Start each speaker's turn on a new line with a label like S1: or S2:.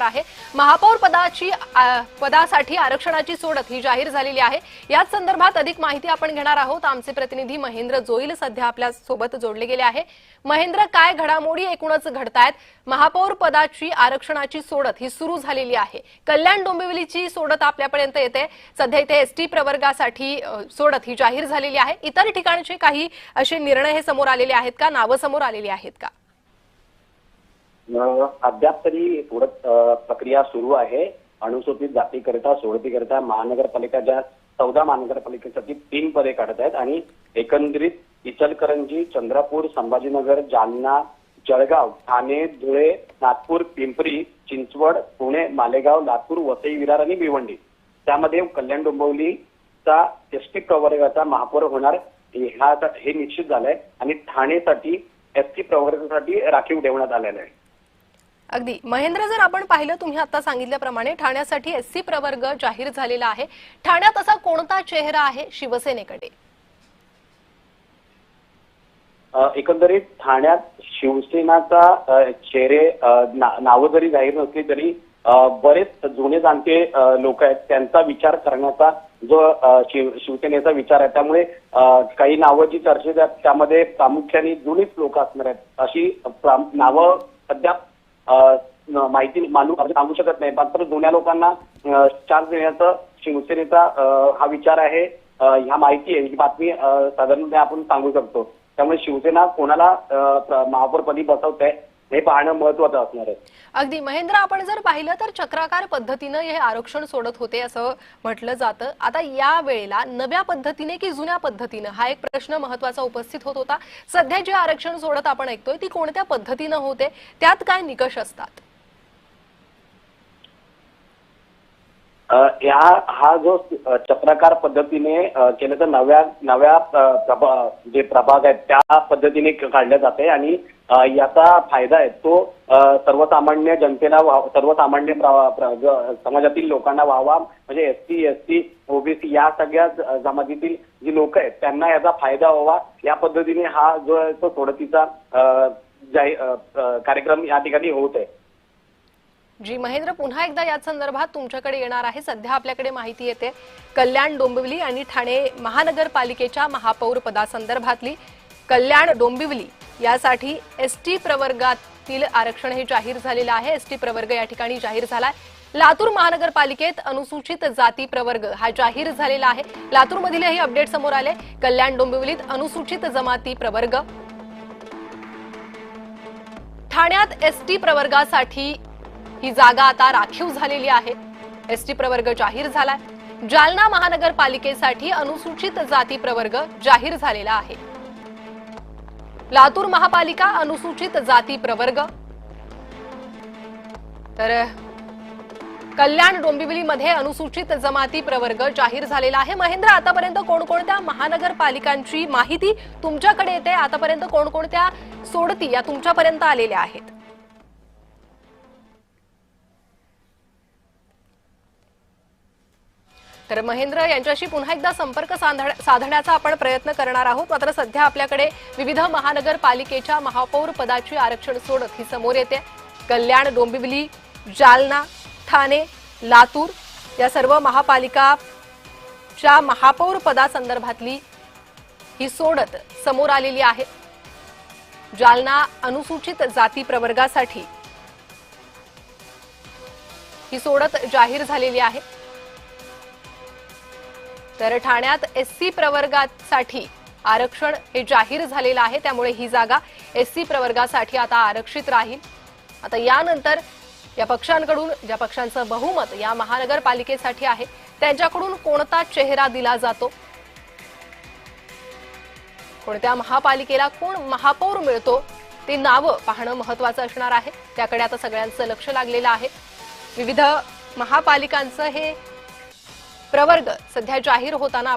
S1: आहे। महापौर पदासाठी आरक्षणाची सोडत ही जाहीर झालेली आहे। याच संदर्भात अधिक माहिती आपण घेणार आहोत। आमचे प्रतिनिधी महेंद्र जोईल सध्या आपल्या सोबत जोडले गेले आहे। महेंद्र, काय घडामोडी एकूणच घडतायत? महापौर पदाची आरक्षणाची सोडत ही सुरू झालेली आहे। कल्याण डोंबिवलीची सोडत आपल्यापर्यंत येते। सध्या इथे एसटी प्रवर्गासाठी सोडत ही जाहीर झालेली आहे। इतर ठिकाणचे काही असे निर्णय हे समोर आलेले आहेत का? नावं समोर आलेली आहेत का?
S2: अद्याप तरी सोडत प्रक्रिया सुरू आहे। अनुसूचित जातीकरिता सोडतीकरिता महानगरपालिकेच्या 14 महानगरपालिकेसाठी 3 पदे काढत आहेत आणि एकंदरीत इचलकरंजी, चंद्रपूर, संभाजीनगर, जालना, जळगाव, ठाणे, धुळे, नागपूर, पिंपरी चिंचवड, पुणे, मालेगाव, लातूर, वसई विरार आणि भिवंडी त्यामध्ये कल्याण डोंबिवलीचा एसटी प्रवर्गाचा महापौर होणार हे निश्चित झालंय आणि ठाणेसाठी एसटी प्रवर्गासाठी राखीव ठेवण्यात आलेलं आहे।
S1: अगदी महेंद्र, जर आपण पाहिलं, तुम्ही आता सांगितल्याप्रमाणे ठाण्यासाठी एससी प्रवर्ग जाहीर झालेला आहे। ठाण्यात असा कोणता चेहरा आहे शिवसेनेकडे?
S2: एकंदरीत ठाण्यात शिवसेनाचा चेहरे नावं जरी जाहीर नसली तरी बरेच जुने जाणते लोक आहेत, त्यांचा विचार करण्याचा जो शिवसेनेचा विचार आहे, त्यामुळे काही नावं जी चर्चेत आहेत त्यामध्ये प्रामुख्याने जुनीच लोक असणार आहेत अशी नावं सध्या माहिती सांगू शकत नाही। मात्र जुन्या लोकांना चान्स देण्याचा शिवसेनेचा हा विचार आहे, ह्या माहिती आहे, ही बातमी साधारणपणे आपण सांगू शकतो। त्यामुळे शिवसेना कोणाला महापौरपदी बसवते हे पाहणं महत्त्वाचं असणार आहे।
S1: अगदी महेंद्र, आपण जर पाहिलं तर चक्राकार पद्धतीनं हे आरक्षण सोडत होते असं म्हटलं जातं। आता या वेळेला नव्या पद्धतीने की जुन्या पद्धतीनं हा एक प्रश्न महत्त्वाचा उपस्थित होत होता। सध्या जे आरक्षण सोडत आपण ऐकतोय ती कोणत्या पद्धतीनं होते, त्यात काय निकष असतात?
S2: हा जो चक्राकार पद्धतीने केलं तर नव्या जे प्रभाग आहेत त्या पद्धतीने काढले जाते आणि याचा फायदा आहे तो सर्वसामान्य जनतेला, सर्वसामान्य समाजातील लोकांना व्हावा। म्हणजे एसटी, ओबीसी या सगळ्या जमातीतील जी लोक आहेत त्यांना याचा फायदा व्हावा, या पद्धतीने हा जो सोडतीचा कार्यक्रम या ठिकाणी होत आहे।
S1: जी महेंद्र, पुन्हा एकदा या संदर्भात तुमच्याकडे येणार आहे। सध्या आपल्याकडे माहिती येते कल्याण डोंबिवली आणि ठाणे महानगरपालिकेच्या महापौर पदासंदर्भातली। कल्याण डोंबिवली यासाठी एसटी प्रवर्गातील आरक्षण हे जाहीर झालेलं आहे। एसटी प्रवर्ग या ठिकाणी जाहीर झालाय। लातूर महानगरपालिकेत अनुसूचित जाती प्रवर्ग हा जाहीर झालेला आहे। लातूरमधील हे अपडेट समोर आले। कल्याण डोंबिवलीत अनुसूचित जमाती प्रवर्ग, ठाण्यात एसटी प्रवर्गासाठी ही जागा आता राखीव झालेली आहे। एसटी प्रवर्ग जाहीर झालाय। जालना महानगरपालिकेसाठी अनुसूचित जाती प्रवर्ग जाहीर झालेला आहे। लातूर महापालिका अनुसूचित जाती प्रवर्ग, तर कल्याण डोंबिवलीमध्ये अनुसूचित जमाती प्रवर्ग जाहीर झालेला आहे। महेंद्र, आतापर्यंत कोणकोणत्या महानगरपालिकांची माहिती तुमच्याकडे येते? आतापर्यंत कोणकोणत्या सोडती या तुमच्यापर्यंत आलेल्या आहेत? तर महेंद्र यांच्याशी पुन्हा एकदा संपर्क साधण्याचा आपण प्रयत्न करणार आहोत। मात्र सध्या आपल्याकडे विविध महानगरपालिकेच्या महापौर पदाची आरक्षण सोडत ही समोर येते। कल्याण, डोंबिवली, जालना, ठाणे, लातूर या सर्व महापालिकाच्या महापौर पदासंदर्भातली ही सोडत समोर आलेली आहे। जालना अनुसूचित जाती प्रवर्गासाठी ही सोडत जाहीर झालेली आहे। तर ठाण्यात एससी प्रवर्गासाठी आरक्षण हे जाहीर झालेलं आहे, त्यामुळे ही जागा एससी प्रवर्गासाठी आता आरक्षित राहील। आता यानंतर या पक्षांकडून, ज्या पक्षांचं बहुमत या महानगरपालिकेसाठी आहे, त्यांच्याकडून कोणता चेहरा दिला जातो, कोणत्या महापालिकेला कोण महापौर मिळतो, ते नावं पाहणं महत्त्वाचं असणार आहे। त्याकडे आता सगळ्यांचं लक्ष लागलेलं आहे। विविध महापालिकांचं हे प्रवर्ग सध्या जाहीर होताना